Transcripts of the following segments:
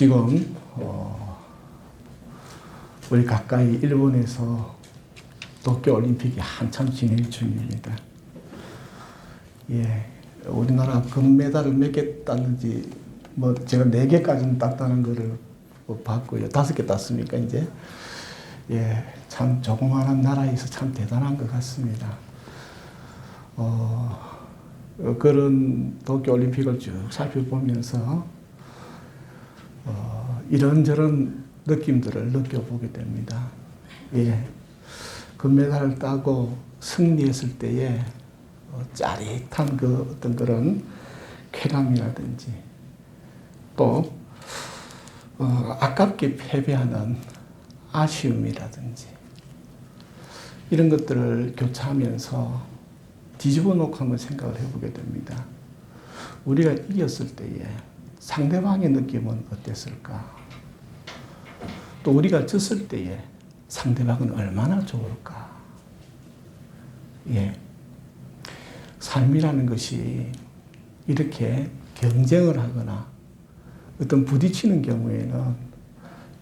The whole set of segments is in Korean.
지금 우리 가까이 일본에서 도쿄올림픽이 한참 진행 중입니다. 예, 우리나라 금메달을 몇 개 땄는지 뭐 제가 4개까지는 땄다는 거를 봤고요. 5개 땄습니까 이제? 예, 참 조그마한 나라에서 참 대단한 것 같습니다. 그런 도쿄올림픽을 쭉 살펴보면서 이런저런 느낌들을 느껴보게 됩니다. 예, 금메달을 따고 승리했을 때의 짜릿한 그 어떤 그런 쾌감이라든지 또 아깝게 패배하는 아쉬움이라든지 이런 것들을 교차하면서 뒤집어 놓고 한번 생각을 해보게 됩니다. 우리가 이겼을 때에 상대방의 느낌은 어땠을까? 또 우리가 졌을 때에 상대방은 얼마나 좋을까? 예. 삶이라는 것이 이렇게 경쟁을 하거나 어떤 부딪히는 경우에는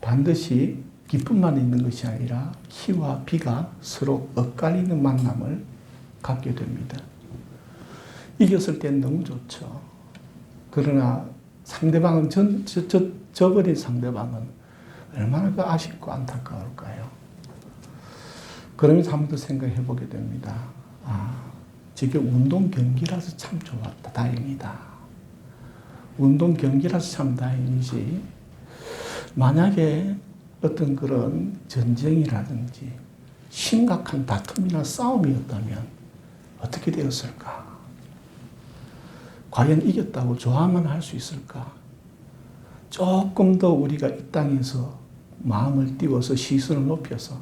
반드시 기쁨만 있는 것이 아니라 희와 비가 서로 엇갈리는 만남을 갖게 됩니다. 이겼을 땐 너무 좋죠. 그러나 상대방은 져버린 상대방은 얼마나 그 아쉽고 안타까울까요? 그러면서 한 번 더 생각해 보게 됩니다. 저게 운동 경기라서 참 좋았다. 다행이다. 운동 경기라서 참 다행이지. 만약에 어떤 그런 전쟁이라든지 심각한 다툼이나 싸움이었다면 어떻게 되었을까? 과연 이겼다고 좋아만 할 수 있을까? 조금 더 우리가 이 땅에서 마음을 띄워서 시선을 높여서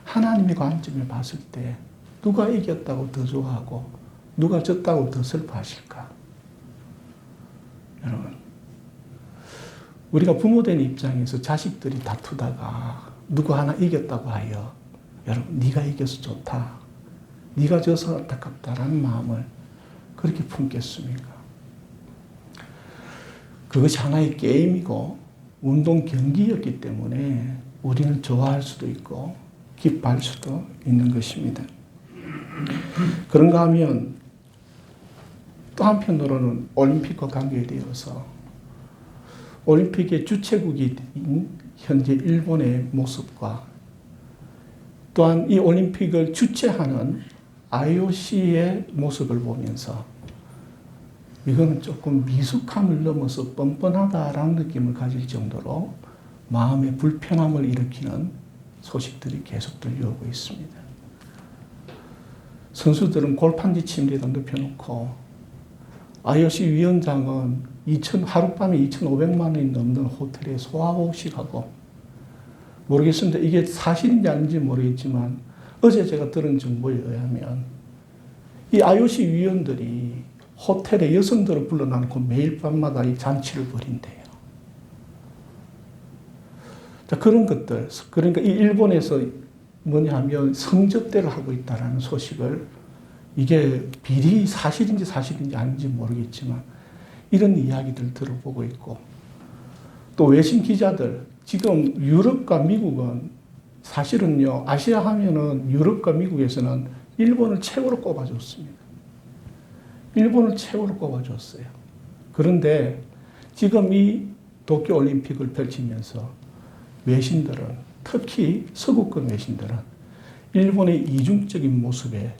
하나님의 관점에 봤을 때 누가 이겼다고 더 좋아하고 누가 졌다고 더 슬퍼하실까? 여러분, 우리가 부모된 입장에서 자식들이 다투다가 누구 하나 이겼다고 하여 여러분 네가 이겨서 좋다, 네가 져서 안타깝다라는 마음을 그렇게 품겠습니까? 그것이 하나의 게임이고 운동 경기였기 때문에 우리는 좋아할 수도 있고 기뻐할 수도 있는 것입니다. 그런가 하면 또 한편으로는 올림픽과 관계되어서 올림픽의 주최국인 현재 일본의 모습과 또한 이 올림픽을 주최하는 IOC의 모습을 보면서 이거는 조금 미숙함을 넘어서 뻔뻔하다라는 느낌을 가질 정도로 마음의 불편함을 일으키는 소식들이 계속 들려오고 있습니다. 선수들은 골판지 침대에다 눕혀놓고 IOC 위원장은 하룻밤에 2,500만 원이 넘는 호텔에 소화호식하고 모르겠습니다. 이게 사실인지 아닌지 모르겠지만 어제 제가 들은 정보에 의하면 이 IOC 위원들이 호텔에 여성들을 불러놓고 매일 밤마다 이 잔치를 벌인대요. 자, 그런 것들, 그러니까 이 일본에서 뭐냐 하면 성접대를 하고 있다는 소식을 이게 비리 사실인지 아닌지 모르겠지만 이런 이야기들 들어보고 있고 또 외신 기자들, 지금 유럽과 미국은 사실은요, 아시아 하면은 유럽과 미국에서는 일본을 최고로 꼽아줬습니다. 일본을 최고로 꼽아줬어요. 그런데 지금 이 도쿄올림픽을 펼치면서 외신들은, 특히 서구권 외신들은 일본의 이중적인 모습에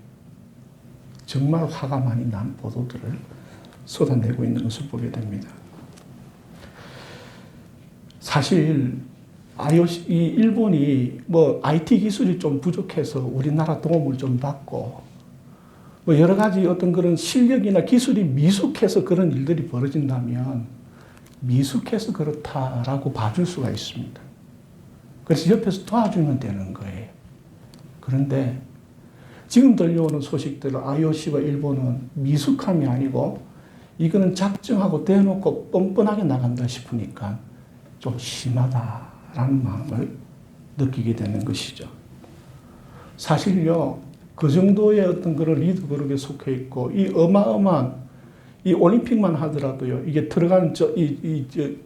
정말 화가 많이 난 보도들을 쏟아내고 있는 것을 보게 됩니다. 사실 IOC, 이 일본이 뭐 IT 기술이 좀 부족해서 우리나라 도움을 좀 받고 뭐 여러 가지 어떤 그런 실력이나 기술이 미숙해서 그런 일들이 벌어진다면 미숙해서 그렇다라고 봐줄 수가 있습니다. 그래서 옆에서 도와주면 되는 거예요. 그런데 지금 들려오는 소식대로 IOC와 일본은 미숙함이 아니고 이거는 작정하고 대놓고 뻔뻔하게 나간다 싶으니까 좀 심하다라는 마음을 느끼게 되는 것이죠. 사실요, 그 정도의 어떤 그런 리더 그룹에 속해 있고 이 어마어마한 이 올림픽만 하더라도요, 이게 들어가는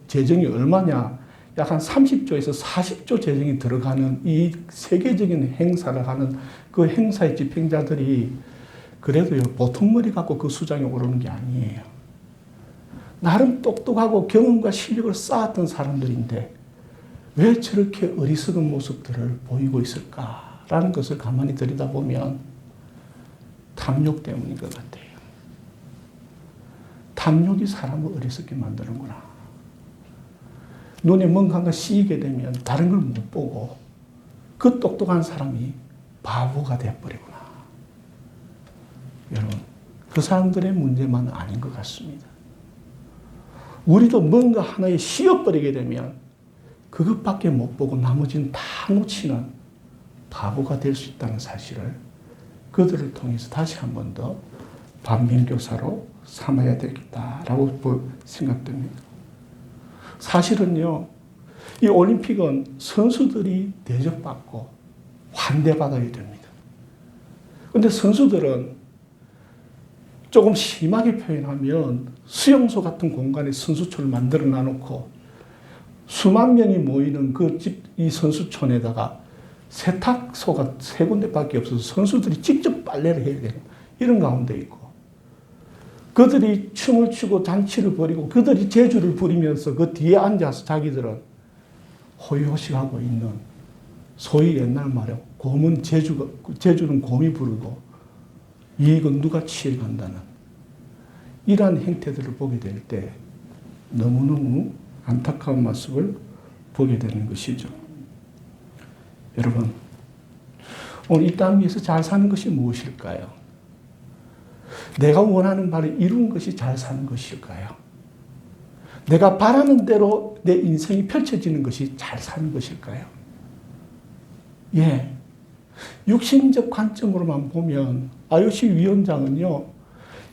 재정이 얼마냐? 약 한 30조에서 40조 재정이 들어가는 이 세계적인 행사를 하는 그 행사의 집행자들이 그래도요, 보통 머리 갖고 그 수장에 오르는 게 아니에요. 나름 똑똑하고 경험과 실력을 쌓았던 사람들인데 왜 저렇게 어리석은 모습들을 보이고 있을까라는 것을 가만히 들여다보면 탐욕 때문인 것 같아요. 탐욕이 사람을 어리석게 만드는구나. 눈에 뭔가 씌이게 되면 다른 걸 못 보고 그 똑똑한 사람이 바보가 되어버리구나. 여러분, 그 사람들의 문제만은 아닌 것 같습니다. 우리도 뭔가 하나에 씌어버리게 되면 그것밖에 못 보고 나머지는 다 놓치는 바보가 될 수 있다는 사실을 그들을 통해서 다시 한 번 더 반면교사로 삼아야 되겠다라고 생각됩니다. 사실은요, 이 올림픽은 선수들이 대접받고 환대받아야 됩니다. 그런데 선수들은 조금 심하게 표현하면 수용소 같은 공간에 선수촌을 만들어 놔놓고 수만 명이 모이는 이 선수촌에다가 세탁소가 3군데밖에 없어서 선수들이 직접 빨래를 해야 되는 이런 가운데 있고, 그들이 춤을 추고 잔치를 벌이고 그들이 재주를 부리면서 그 뒤에 앉아서 자기들은 호의호식하고 있는, 소위 옛날 말에 곰은 재주는 곰이 부르고 이익은 누가 취해간다는 이러한 행태들을 보게 될 때 너무너무 안타까운 모습을 보게 되는 것이죠. 여러분, 오늘 이 땅 위에서 잘 사는 것이 무엇일까요? 내가 원하는 바를 이룬 것이 잘 사는 것일까요? 내가 바라는 대로 내 인생이 펼쳐지는 것이 잘 사는 것일까요? 예. 육신적 관점으로만 보면 IOC 위원장은요,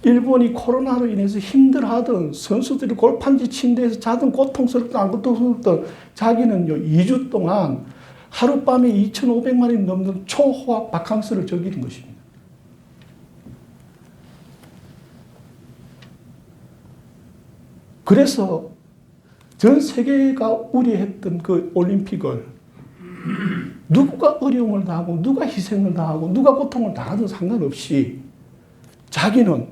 일본이 코로나로 인해서 힘들어하던 선수들이 골판지 침대에서 자던 고통스럽던 안 고통스럽던 자기는요, 2주 동안 하룻밤에 2,500만이 넘는 초호화 바캉스를 즐기는 것입니다. 그래서 전 세계가 우려했던 그 올림픽을 누가 어려움을 당하고 누가 희생을 당하고 누가 고통을 당하든 상관없이 자기는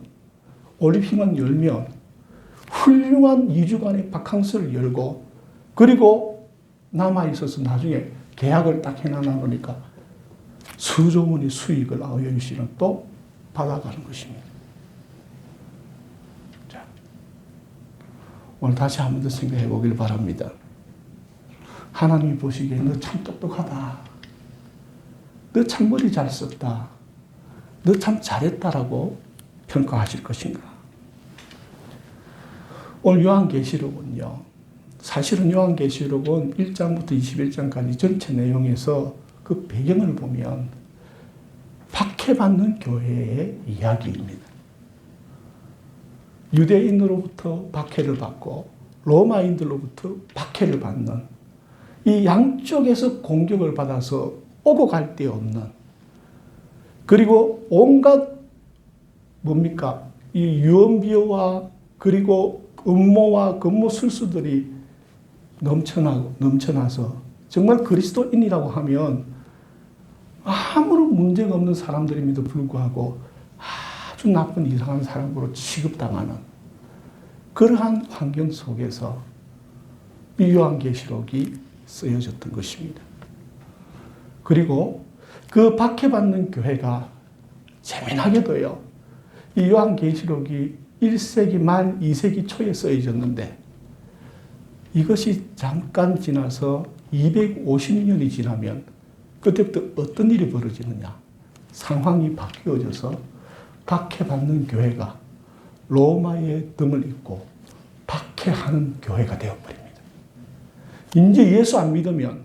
올림픽만 열면 훌륭한 2주간의 바캉스를 열고 그리고 남아있어서 나중에 계약을 딱 해놔놓으니까 수조 원의 수익을 IOC는 또 받아가는 것입니다. 자, 오늘 다시 한 번 더 생각해 보길 바랍니다. 하나님이 보시기에 너 참 똑똑하다. 너 참 머리 잘 썼다. 너 참 잘했다라고 평가하실 것인가? 오늘 요한계시록은요, 사실은 요한계시록은 1장부터 21장까지 전체 내용에서 그 배경을 보면 박해받는 교회의 이야기입니다. 유대인으로부터 박해를 받고 로마인들로부터 박해를 받는 이 양쪽에서 공격을 받아서 오고 갈 데 없는, 그리고 온갖 뭡니까? 이 유언비어와 그리고 음모와 근모술수들이 넘쳐나서 정말 그리스도인이라고 하면 아무런 문제가 없는 사람들임에도 불구하고 아주 나쁜 이상한 사람으로 취급당하는 그러한 환경 속에서 이 요한계시록이 쓰여졌던 것입니다. 그리고 그 박해받는 교회가 재미나게도요, 이 요한계시록이 1세기 말 2세기 초에 쓰여졌는데 이것이 잠깐 지나서 250년이 지나면 그때부터 어떤 일이 벌어지느냐? 상황이 바뀌어져서 박해받는 교회가 로마의 등을 잇고 박해하는 교회가 되어버립니다. 이제 예수 안 믿으면,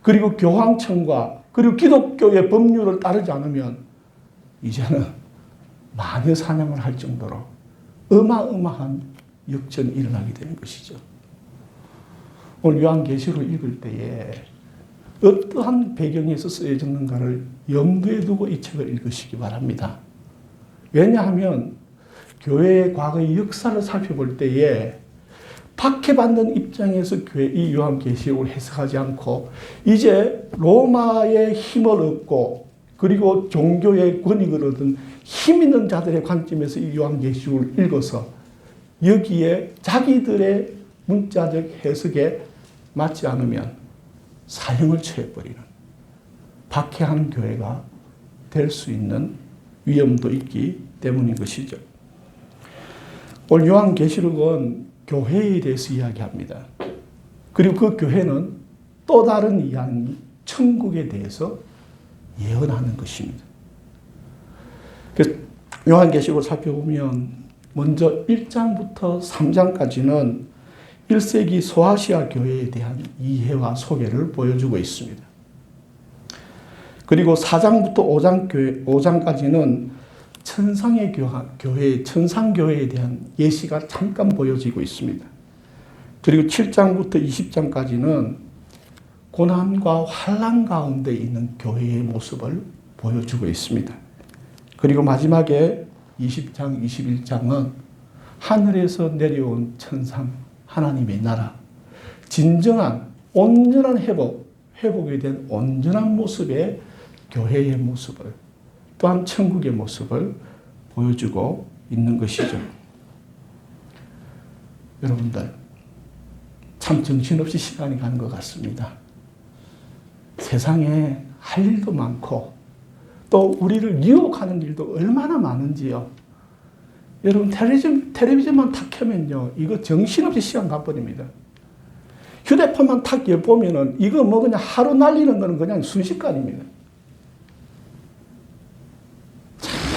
그리고 교황청과 그리고 기독교의 법률을 따르지 않으면 이제는 마녀 사냥을 할 정도로 어마어마한 역전이 일어나게 되는 것이죠. 오늘 요한계시록 읽을 때에 어떠한 배경에서 쓰여졌는가를 염두에 두고 이 책을 읽으시기 바랍니다. 왜냐하면 교회의 과거의 역사를 살펴볼 때에 박해받는 입장에서 이 요한계시록을 해석하지 않고 이제 로마의 힘을 얻고 그리고 종교의 권익을 얻은 힘 있는 자들의 관점에서 이 요한계시록을 읽어서 여기에 자기들의 문자적 해석에 맞지 않으면 사형을 처해버리는 박해한 교회가 될 수 있는 위험도 있기 때문인 것이죠. 오늘 요한계시록은 교회에 대해서 이야기합니다. 그리고 그 교회는 또 다른 이야기, 천국에 대해서 예언하는 것입니다. 그래서 요한계시록을 살펴보면 먼저 1장부터 3장까지는 1세기 소아시아 교회에 대한 이해와 소개를 보여주고 있습니다. 그리고 4장부터 5장까지는 천상의 교회, 천상교회에 대한 예시가 잠깐 보여지고 있습니다. 그리고 7장부터 20장까지는 고난과 환난 가운데 있는 교회의 모습을 보여주고 있습니다. 그리고 마지막에 20장, 21장은 하늘에서 내려온 천상, 하나님의 나라, 진정한 온전한 회복에 대한 온전한 모습의 교회의 모습을 또한 천국의 모습을 보여주고 있는 것이죠. 여러분들 참 정신없이 시간이 가는 것 같습니다. 세상에 할 일도 많고 또 우리를 유혹하는 일도 얼마나 많은지요. 여러분 텔레비전만 탁 켜면요 이거 정신없이 시간 가버립니다. 휴대폰만 탁 열보면은 이거 뭐 그냥 하루 날리는 거는 그냥 순식간입니다.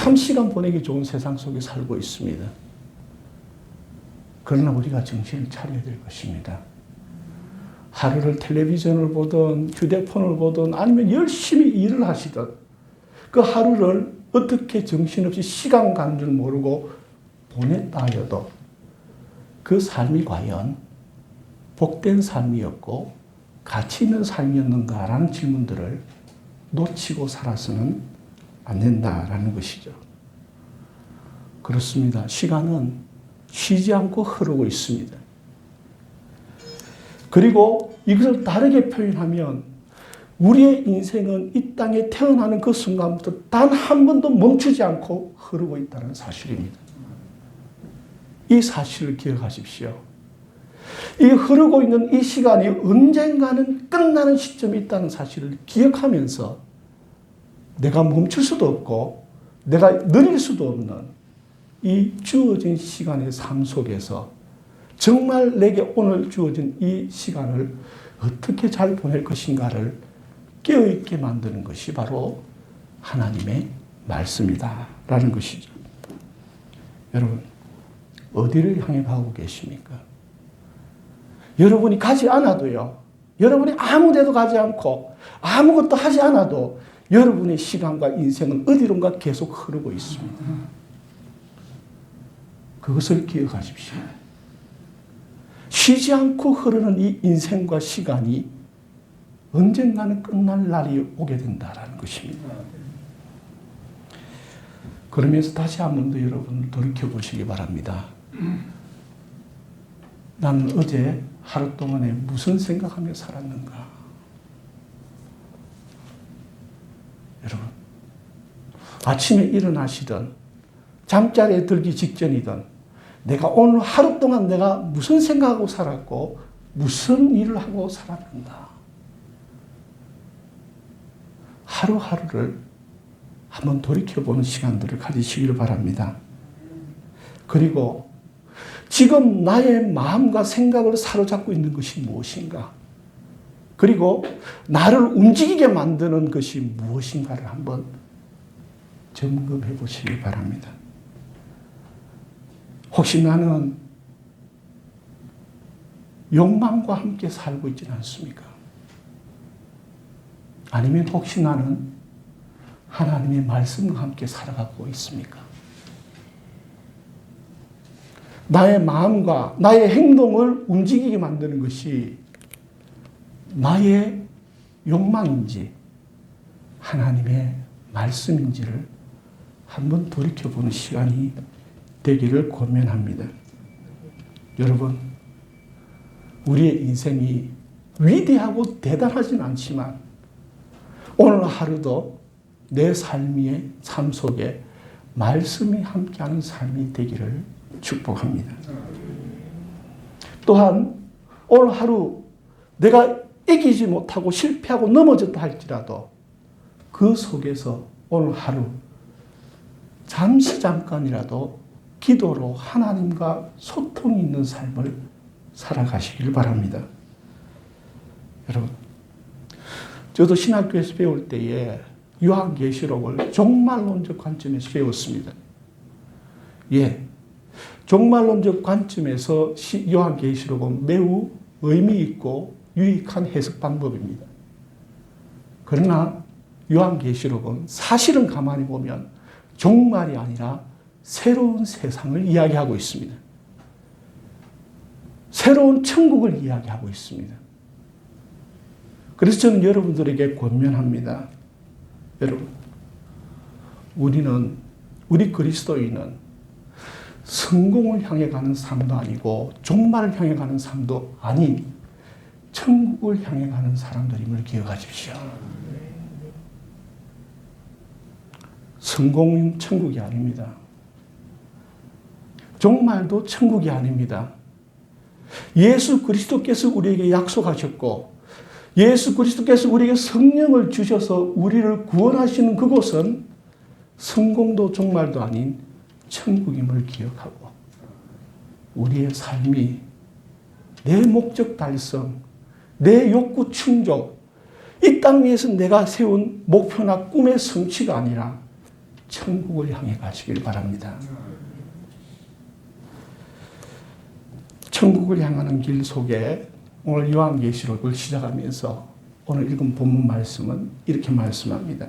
참 시간 보내기 좋은 세상 속에 살고 있습니다. 그러나 우리가 정신을 차려야 될 것입니다. 하루를 텔레비전을 보든 휴대폰을 보든 아니면 열심히 일을 하시든 그 하루를 어떻게 정신없이 시간 가는 줄 모르고 보냈다 하여도 그 삶이 과연 복된 삶이었고 가치 있는 삶이었는가라는 질문들을 놓치고 살아서는 안 된다라는 것이죠. 그렇습니다. 시간은 쉬지 않고 흐르고 있습니다. 그리고 이것을 다르게 표현하면 우리의 인생은 이 땅에 태어나는 그 순간부터 단 한 번도 멈추지 않고 흐르고 있다는 사실입니다. 이 사실을 기억하십시오. 이 흐르고 있는 이 시간이 언젠가는 끝나는 시점이 있다는 사실을 기억하면서 내가 멈출 수도 없고 내가 느릴 수도 없는 이 주어진 시간의 삶 속에서 정말 내게 오늘 주어진 이 시간을 어떻게 잘 보낼 것인가를 깨어있게 만드는 것이 바로 하나님의 말씀이다라는 것이죠. 여러분 어디를 향해 가고 계십니까? 여러분이 가지 않아도요. 여러분이 아무 데도 가지 않고 아무것도 하지 않아도 여러분의 시간과 인생은 어디론가 계속 흐르고 있습니다. 그것을 기억하십시오. 쉬지 않고 흐르는 이 인생과 시간이 언젠가는 끝날 날이 오게 된다는 것입니다. 그러면서 다시 한 번 더 여러분을 돌이켜보시기 바랍니다. 나는 어제 하루 동안에 무슨 생각하며 살았는가? 여러분, 아침에 일어나시든 잠자리에 들기 직전이든 내가 오늘 하루 동안 내가 무슨 생각하고 살았고 무슨 일을 하고 살았는가? 하루하루를 한번 돌이켜보는 시간들을 가지시기를 바랍니다. 그리고 지금 나의 마음과 생각을 사로잡고 있는 것이 무엇인가? 그리고 나를 움직이게 만드는 것이 무엇인가를 한번 점검해 보시기 바랍니다. 혹시 나는 욕망과 함께 살고 있지는 않습니까? 아니면 혹시 나는 하나님의 말씀과 함께 살아가고 있습니까? 나의 마음과 나의 행동을 움직이게 만드는 것이 나의 욕망인지 하나님의 말씀인지를 한번 돌이켜보는 시간이 되기를 권면합니다. 여러분, 우리의 인생이 위대하고 대단하진 않지만 오늘 하루도 내 삶의 삶 속에 말씀이 함께하는 삶이 되기를 축복합니다. 또한 오늘 하루 내가 이기지 못하고 실패하고 넘어졌다 할지라도 그 속에서 오늘 하루 잠깐이라도 기도로 하나님과 소통이 있는 삶을 살아가시길 바랍니다. 여러분, 저도 신학교에서 배울 때에 요한계시록을 종말론적 관점에서 배웠습니다. 종말론적 관점에서 요한계시록은 매우 의미 있고 유익한 해석 방법입니다. 그러나 요한계시록은 사실은 가만히 보면 종말이 아니라 새로운 세상을 이야기하고 있습니다. 새로운 천국을 이야기하고 있습니다. 그래서 저는 여러분들에게 권면합니다. 여러분, 우리 그리스도인은 성공을 향해 가는 삶도 아니고 종말을 향해 가는 삶도 아닌 천국을 향해 가는 사람들임을 기억하십시오. 성공은 천국이 아닙니다. 종말도 천국이 아닙니다. 예수 그리스도께서 우리에게 약속하셨고 예수 그리스도께서 우리에게 성령을 주셔서 우리를 구원하시는 그곳은 성공도 종말도 아닌 천국임을 기억하고 우리의 삶이 내 목적 달성, 내 욕구 충족, 이 땅 위에서 내가 세운 목표나 꿈의 성취가 아니라 천국을 향해 가시길 바랍니다. 천국을 향하는 길 속에 오늘 요한계시록을 시작하면서 오늘 읽은 본문 말씀은 이렇게 말씀합니다.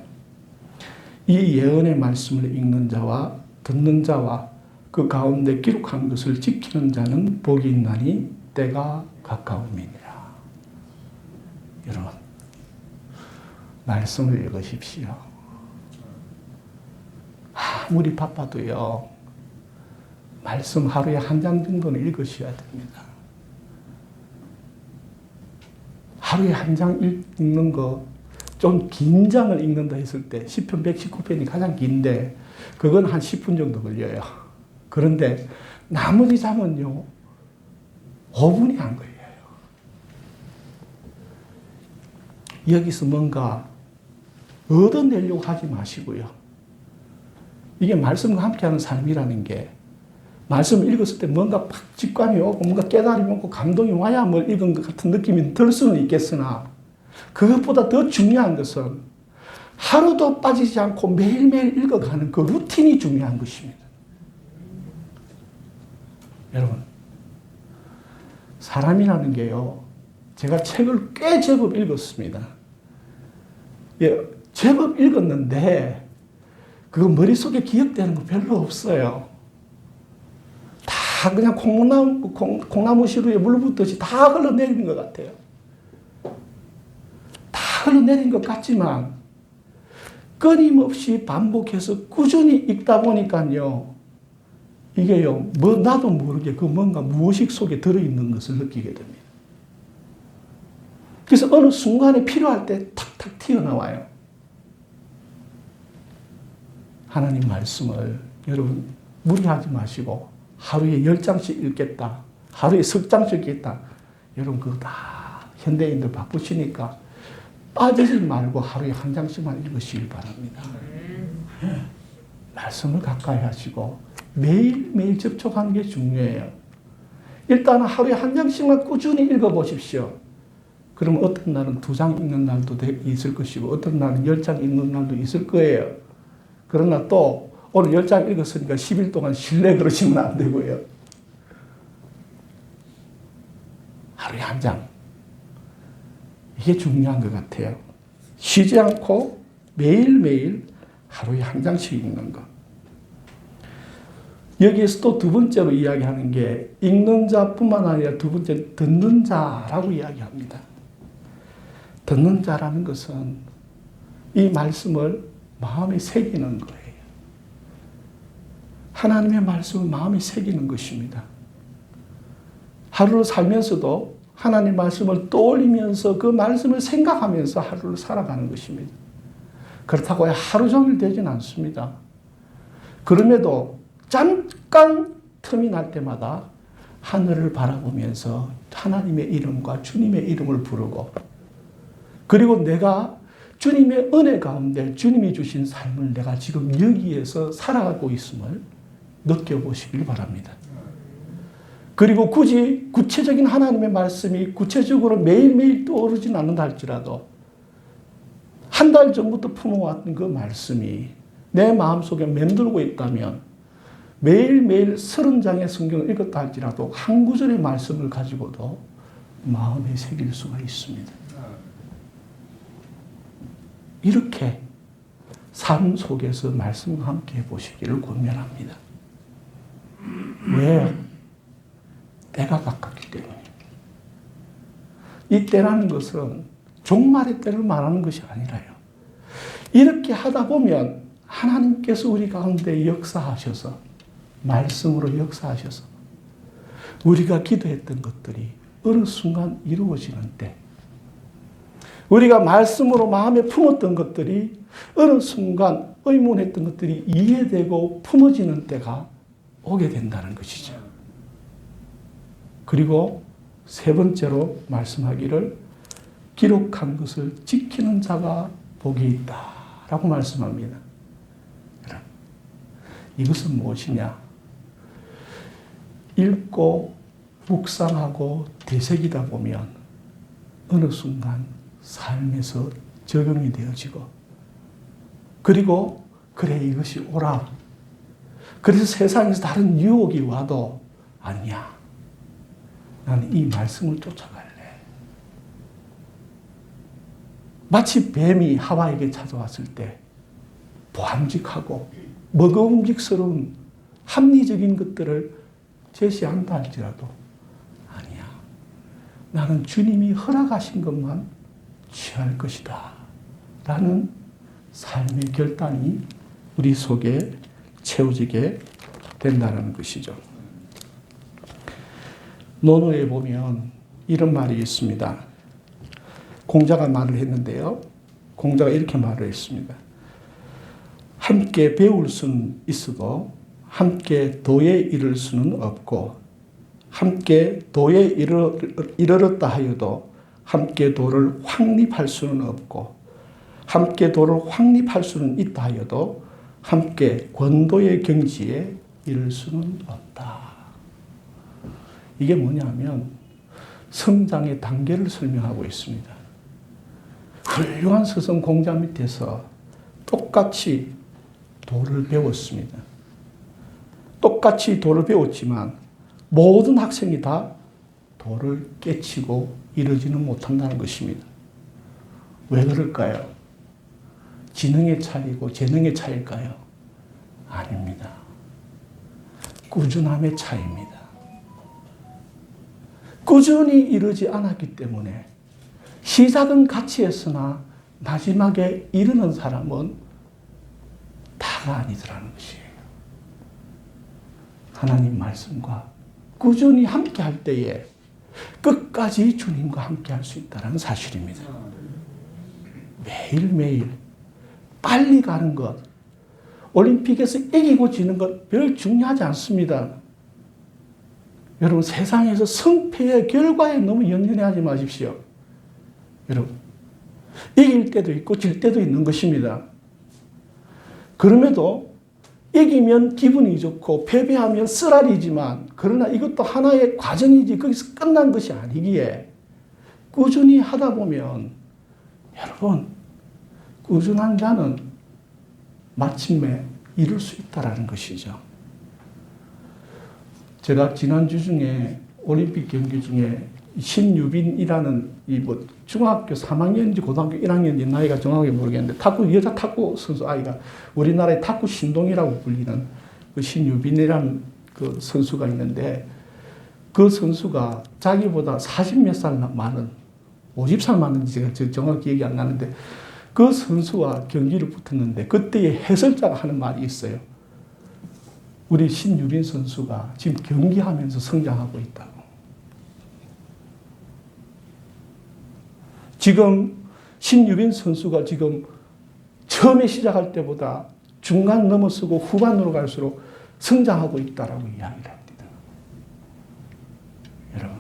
이 예언의 말씀을 읽는 자와 듣는 자와 그 가운데 기록한 것을 지키는 자는 복이 있나니 때가 가까움이니라. 여러분, 말씀을 읽으십시오. 아무리 바빠도요, 말씀 하루에 한 장 정도는 읽으셔야 됩니다. 하루에 한 장 읽는 거, 좀 긴 장을 읽는다 했을 때, 시편 119편이 가장 긴데, 그건 한 10분 정도 걸려요. 그런데 나머지 장은요, 5분이 안 걸려요. 여기서 뭔가 얻어내려고 하지 마시고요. 이게 말씀과 함께하는 삶이라는 게 말씀을 읽었을 때 뭔가 팍 직관이 오고 뭔가 깨달음이 오고 감동이 와야 뭘 읽은 것 같은 느낌이 들 수는 있겠으나 그것보다 더 중요한 것은 하루도 빠지지 않고 매일매일 읽어가는 그 루틴이 중요한 것입니다. 여러분, 사람이라는 게요, 제가 책을 꽤 제법 읽었습니다. 제법 읽었는데 그거 머릿속에 기억되는 거 별로 없어요. 다 그냥 콩나무 시루에 물 붓듯이 다 흘러내린 것 같아요. 다 흘러내린 것 같지만 끊임없이 반복해서 꾸준히 읽다 보니까요, 이게요, 나도 모르게 그 뭔가 무의식 속에 들어있는 것을 느끼게 됩니다. 그래서 어느 순간에 필요할 때 탁탁 튀어나와요. 하나님 말씀을 여러분 무리하지 마시고 하루에 10장씩 읽겠다. 하루에 10장씩 읽겠다. 여러분 그거 다 현대인들 바쁘시니까 빠지지 말고 하루에 한 장씩만 읽으시길 바랍니다. 말씀을 가까이 하시고 매일매일 접촉하는 게 중요해요. 일단 하루에 한 장씩만 꾸준히 읽어보십시오. 그럼 어떤 날은 2장 읽는 날도 있을 것이고 어떤 날은 10장 읽는 날도 있을 거예요. 그러나 또 오늘 10장 읽었으니까 10일 동안 쉴래 그러시면 안 되고요. 하루에 한 장. 이게 중요한 것 같아요. 쉬지 않고 매일매일 하루에 한 장씩 읽는 것. 여기에서 또 두 번째로 이야기하는 게 읽는 자뿐만 아니라 두 번째 듣는 자라고 이야기합니다. 듣는 자라는 것은 이 말씀을 마음에 새기는 거예요. 하나님의 말씀을 마음에 새기는 것입니다. 하루를 살면서도 하나님의 말씀을 떠올리면서 그 말씀을 생각하면서 하루를 살아가는 것입니다. 그렇다고 하루 종일 되진 않습니다. 그럼에도 잠깐 틈이 날 때마다 하늘을 바라보면서 하나님의 이름과 주님의 이름을 부르고, 그리고 내가 주님의 은혜 가운데 주님이 주신 삶을 내가 지금 여기에서 살아가고 있음을 느껴보시길 바랍니다. 그리고 굳이 구체적인 하나님의 말씀이 구체적으로 매일매일 떠오르진 않는다 할지라도 한 달 전부터 품어왔던 그 말씀이 내 마음속에 맴돌고 있다면 매일매일 30장의 성경을 읽었다 할지라도 한 구절의 말씀을 가지고도 마음에 새길 수가 있습니다. 이렇게 삶 속에서 말씀과 함께 해보시기를 권면합니다. 왜? 때가 가깝기 때문입니다. 이 때라는 것은 종말의 때를 말하는 것이 아니라요. 이렇게 하다 보면 하나님께서 우리 가운데 역사하셔서, 말씀으로 역사하셔서 우리가 기도했던 것들이 어느 순간 이루어지는 때, 우리가 말씀으로 마음에 품었던 것들이 어느 순간 의문했던 것들이 이해되고 품어지는 때가 오게 된다는 것이죠. 그리고 세 번째로 말씀하기를 기록한 것을 지키는 자가 복이 있다라고 말씀합니다. 이것은 무엇이냐? 읽고 묵상하고 되새기다 보면 어느 순간 삶에서 적용이 되어지고, 그리고 그래 이것이 옳아. 그래서 세상에서 다른 유혹이 와도 아니야. 나는 이 말씀을 쫓아갈래. 마치 뱀이 하와에게 찾아왔을 때 보암직하고 먹음직스러운 합리적인 것들을 제시한다 할지라도 아니야. 나는 주님이 허락하신 것만 취할 것이다. 라는 삶의 결단이 우리 속에 채워지게 된다는 것이죠. 논어에 보면 이런 말이 있습니다. 공자가 말을 했는데요. 공자가 이렇게 말을 했습니다. 함께 배울 수는 있어도 함께 도에 이를 수는 없고, 함께 도에 이르렀다 하여도 함께 도를 확립할 수는 없고, 함께 도를 확립할 수는 있다 하여도 함께 권도의 경지에 이를 수는 없다. 이게 뭐냐면 성장의 단계를 설명하고 있습니다. 훌륭한 스승 공자 밑에서 똑같이 도를 배웠습니다. 똑같이 도를 배웠지만 모든 학생이 다 도를 깨치고 이르지는 못한다는 것입니다. 왜 그럴까요? 지능의 차이고 재능의 차이일까요? 아닙니다. 꾸준함의 차이입니다. 꾸준히 이르지 않았기 때문에 시작은 같이 했으나 마지막에 이르는 사람은 다가 아니더라는 것이에요. 하나님 말씀과 꾸준히 함께 할 때에 끝까지 주님과 함께 할 수 있다는 사실입니다. 매일매일 빨리 가는 것, 올림픽에서 이기고 지는 것 별 중요하지 않습니다. 여러분, 세상에서 성패의 결과에 너무 연연해하지 마십시오. 여러분, 이길 때도 있고 질 때도 있는 것입니다. 그럼에도 이기면 기분이 좋고 패배하면 쓰라리지만, 그러나 이것도 하나의 과정이지 거기서 끝난 것이 아니기에 꾸준히 하다 보면, 여러분, 꾸준한 자는 마침내 이룰 수 있다는 것이죠. 제가 지난주 중에 올림픽 경기 중에 신유빈이라는 중학교 3학년인지 고등학교 1학년인지 나이가 정확하게 모르겠는데 여자 탁구 선수 아이가 우리나라의 탁구 신동이라고 불리는 그 신유빈이라는 그 선수가 있는데, 그 선수가 자기보다 40몇 살 많은, 50살 많은지 제가 정확히 기억이 안 나는데, 그 선수와 경기를 붙었는데 그때의 해설자가 하는 말이 있어요. 우리 신유빈 선수가 지금 경기하면서 성장하고 있다고. 지금 신유빈 선수가 지금 처음에 시작할 때보다 중간 넘어서고 후반으로 갈수록 성장하고 있다라고 이야기를 합니다. 여러분,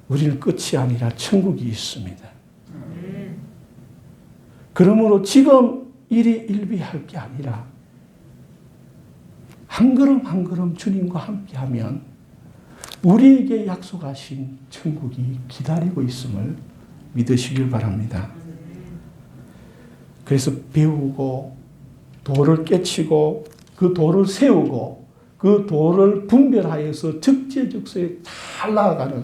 우리는 끝이 아니라 천국이 있습니다. 그러므로 지금 일희일비할 게 아니라 한 걸음 한 걸음 주님과 함께하면 우리에게 약속하신 천국이 기다리고 있음을 믿으시길 바랍니다. 그래서 배우고 도를 깨치고 그 도를 세우고 그 도를 분별하여서 적재적소에 잘 나아가는,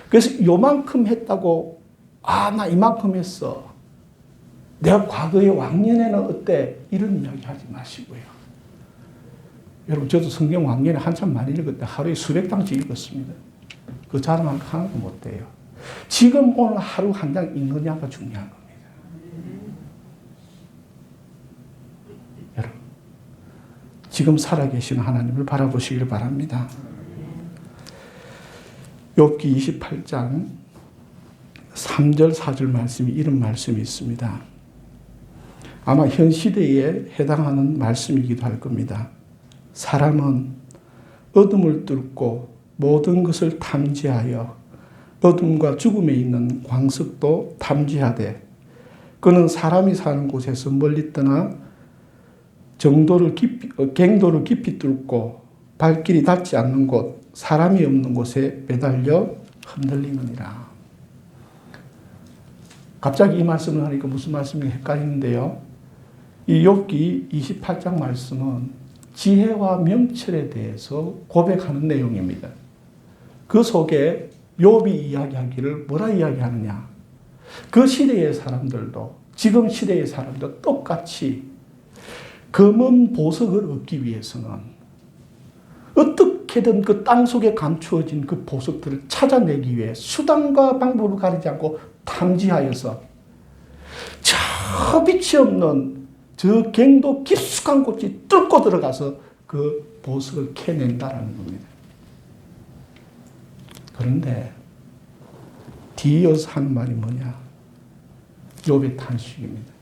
그래서 요만큼 했다고 나 이만큼 했어, 내가 과거에 왕년에는 어때, 이런 이야기 하지 마시고요. 여러분, 저도 성경 왕년에 한참 많이 읽을 때 하루에 수백 장씩 읽었습니다. 그 자랑할 거 하나도 못 돼요. 지금 오늘 하루 한 장 읽느냐가 중요한 겁니다. 여러분, 지금 살아계시는 하나님을 바라보시길 바랍니다. 욥기 28장 3절 4절 말씀이 이런 말씀이 있습니다. 아마 현 시대에 해당하는 말씀이기도 할 겁니다. 사람은 어둠을 뚫고 모든 것을 탐지하여 어둠과 죽음에 있는 광석도 탐지하되 그는 사람이 사는 곳에서 멀리 떠나 갱도를 깊이 뚫고 발길이 닿지 않는 곳, 사람이 없는 곳에 매달려 흔들리느니라. 갑자기 이 말씀을 하니까 무슨 말씀인지 헷갈리는데요. 이 욥기 28장 말씀은 지혜와 명철에 대해서 고백하는 내용입니다. 그 속에 욥이 이야기하기를 뭐라 이야기하느냐. 그 시대의 사람들도 지금 시대의 사람도 똑같이 검은 보석을 얻기 위해서는 어떻게든 그 땅속에 감추어진 그 보석들을 찾아내기 위해 수단과 방법을 가리지 않고 탐지하여서 저 빛이 없는 저 갱도 깊숙한 곳이 뚫고 들어가서 그 보석을 캐낸다라는 겁니다. 그런데 뒤이어서 하는 말이 뭐냐? 욥의 탄식입니다.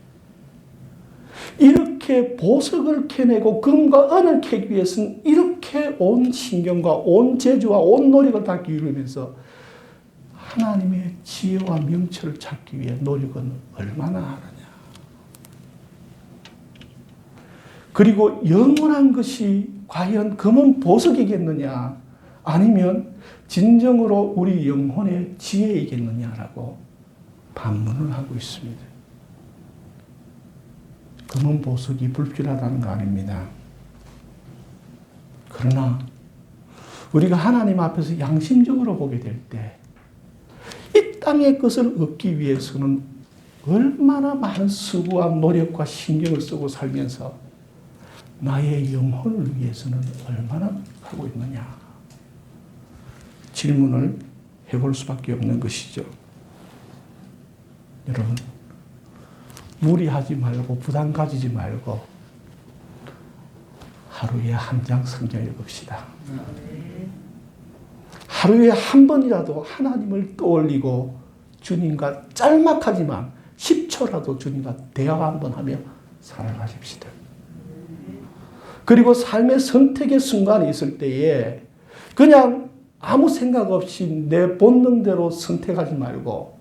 이렇게 보석을 캐내고 금과 은을 캐기 위해서는 이렇게 온 신경과 온 재주와 온 노력을 다 기울이면서 하나님의 지혜와 명철을 찾기 위해 노력은 얼마나 하느냐. 그리고 영원한 것이 과연 검은 보석이겠느냐, 아니면 진정으로 우리 영혼의 지혜이겠느냐라고 반문을 하고 있습니다. 검은 보석이 불필요하다는 거 아닙니다. 그러나 우리가 하나님 앞에서 양심적으로 보게 될 때 이 땅의 것을 얻기 위해서는 얼마나 많은 수고와 노력과 신경을 쓰고 살면서 나의 영혼을 위해서는 얼마나 하고 있느냐. 질문을 해볼 수밖에 없는 것이죠. 여러분, 무리하지 말고 부담 가지지 말고 하루에 한 장 성경 읽읍시다. 하루에 한 번이라도 하나님을 떠올리고 주님과 짤막하지만 10초라도 주님과 대화 한번 하며 살아가십시다. 그리고 삶의 선택의 순간이 있을 때에 그냥 아무 생각 없이 내 본능대로 선택하지 말고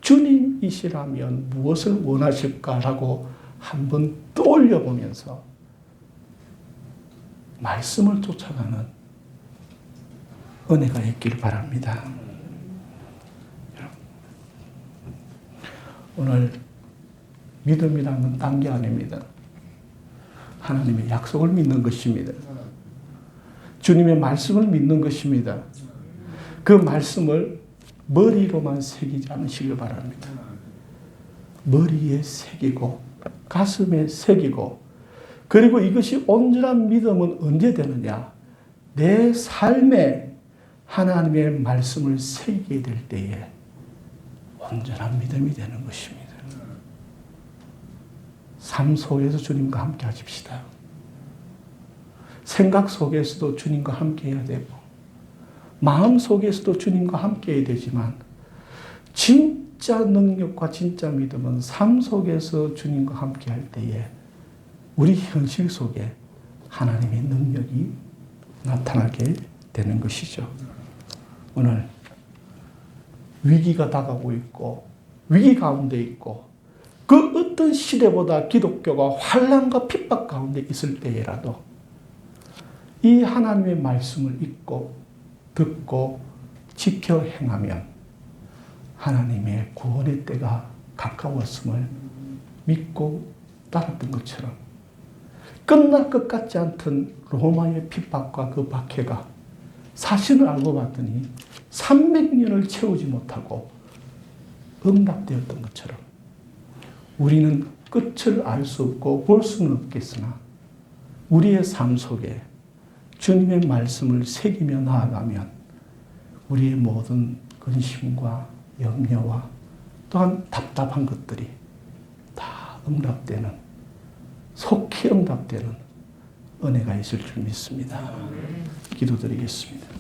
주님이시라면 무엇을 원하실까라고 한번 떠올려 보면서 말씀을 쫓아가는 은혜가 있기를 바랍니다. 오늘 믿음이라는 건 딴 게 아닙니다. 하나님의 약속을 믿는 것입니다. 주님의 말씀을 믿는 것입니다. 그 말씀을 머리로만 새기지 않으시길 바랍니다. 머리에 새기고 가슴에 새기고, 그리고 이것이 온전한 믿음은 언제 되느냐? 내 삶에 하나님의 말씀을 새기게 될 때에 온전한 믿음이 되는 것입니다. 삶 속에서 주님과 함께 하십시다. 생각 속에서도 주님과 함께 해야 되고 마음 속에서도 주님과 함께 해야 되지만 진짜 능력과 진짜 믿음은 삶 속에서 주님과 함께 할 때에 우리 현실 속에 하나님의 능력이 나타나게 되는 것이죠. 오늘 위기가 다가오고 있고 위기 가운데 있고 그 어떤 시대보다 기독교가 환난과 핍박 가운데 있을 때에라도 이 하나님의 말씀을 읽고 듣고 지켜 행하면 하나님의 구원의 때가 가까웠음을 믿고 따랐던 것처럼 끝날 것 같지 않던 로마의 핍박과 그 박해가 사실을 알고 봤더니 300년을 채우지 못하고 응답되었던 것처럼 우리는 끝을 알 수 없고 볼 수는 없겠으나 우리의 삶 속에 주님의 말씀을 새기며 나아가면 우리의 모든 근심과 염려와 또한 답답한 것들이 다 응답되는, 속히 응답되는 은혜가 있을 줄 믿습니다. 기도드리겠습니다.